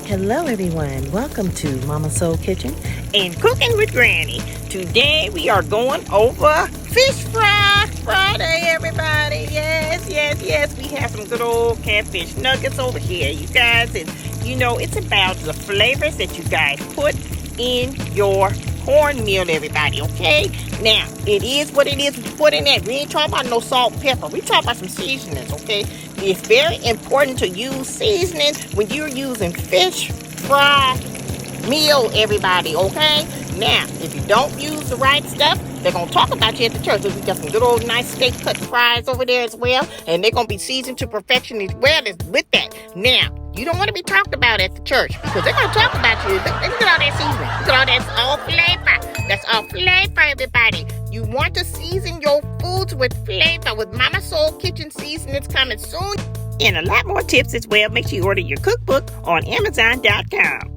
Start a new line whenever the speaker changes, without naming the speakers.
Hello everyone, welcome to Momma Soul Kitchen
and Cooking with Granny. Today we are going over Fish Fry Friday, everybody. Yes. We have some good old catfish nuggets over here, you guys. And you know, it's about the flavors that you guys put in your cornmeal, everybody, okay? Now, it is what it is we put in that. We ain't talking about no salt and pepper. We talking about some seasonings, okay? It's very important to use seasonings when you're using fish fry meal, everybody, okay? Now, if you don't use the right stuff, they're going to talk about you at the church. We got some good old nice steak cut fries over there as well, and they're going to be seasoned to perfection as well as with that. Now, you don't want to be talked about at the church because they're going to talk about you. Look at all that seasoning. Look at all that all flavor. That's all flavor, everybody. You want to season your foods with flavor with Momma Soul Kitchen Seasonings coming soon. And a lot more tips as well. Make sure you order your cookbook on Amazon.com.